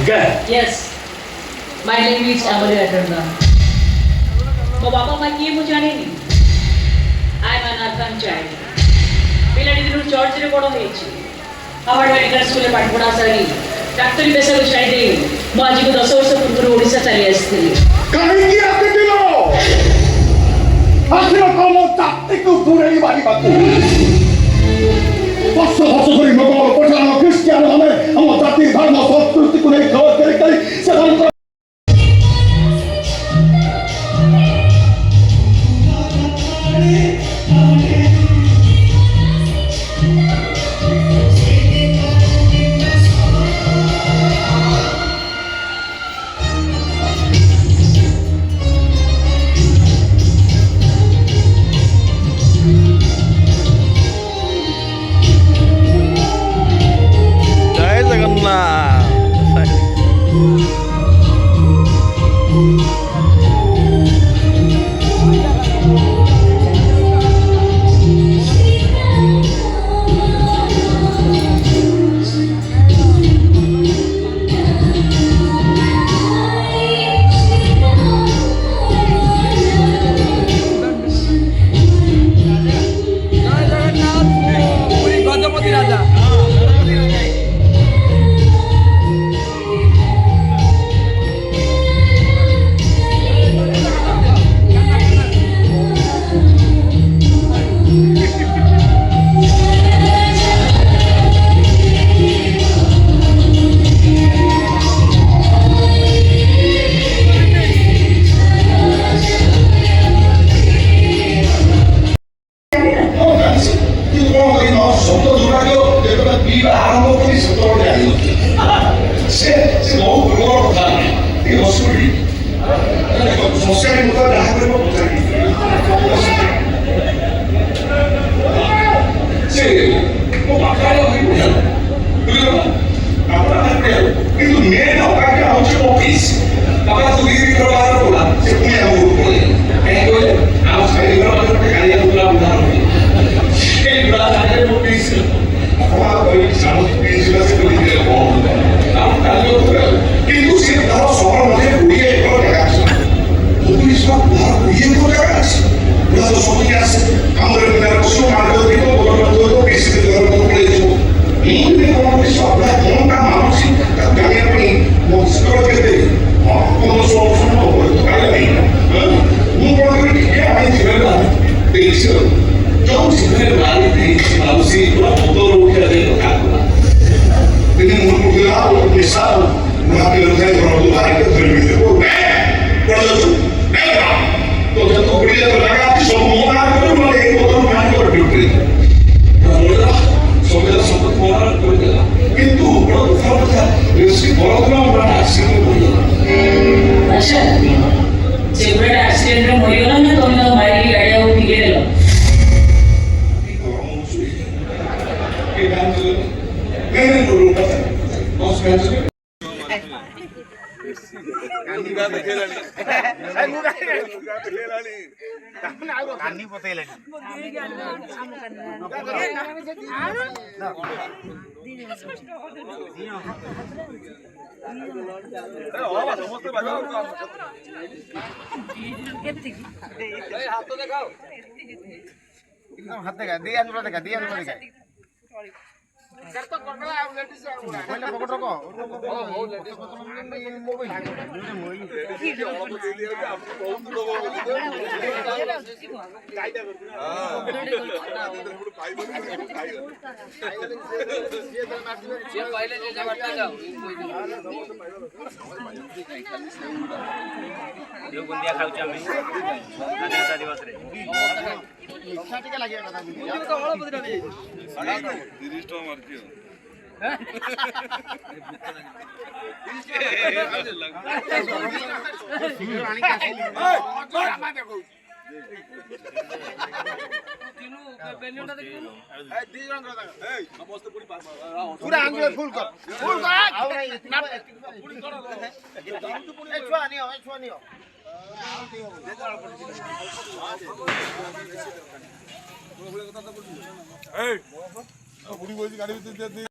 Yes. My name is Amali Ratna. ମୋ ବାପା ମା କିଏ ମୁଁ ଜାଣିନି। I am an orphan child. ପିଲାଟି ଦିନରୁ ଚର୍ଚ୍ଚରେ ବଡ଼ ହେଇଛି। ହାୱାର୍ଡ ମେଡିକାଲ ସ୍କୁଲରେ ପାଠ ପଢ଼ା ସାରି ଡାକ୍ତରୀ ପେସାକୁ ଛାଡ଼ିଦେଇ ମୁଁ ଆଜିକୁ 10 ବର୍ଷ ପୂର୍ବରୁ ଓଡ଼ିଶା ଚାଲି ଆସିଥିଲି। କାହିଁକି ଆସିଥିଲ? ଆସିଲ କମ ଜାତିକୁ ଦୂରେଇ ମାରିବାକୁ। ବର୍ଷ ବର୍ଷ ଧରି ମୋଗଲ ପଠାଣ ଖ୍ରୀଷ୍ଟିଆନ ମାନେ ଆମ ଜାତି ଧର୍ମ ସଂସ୍କୃତିକୁ ନେଇ ଖେଳ ଖେଳି ଖେଳି ସେମାନଙ୍କ पूरा आंगुल फुल कर आओ नहीं इतना छुआ नहीं हो छुआ नहीं हो এই বুড়ি বলছি গাড়ি ভিতরে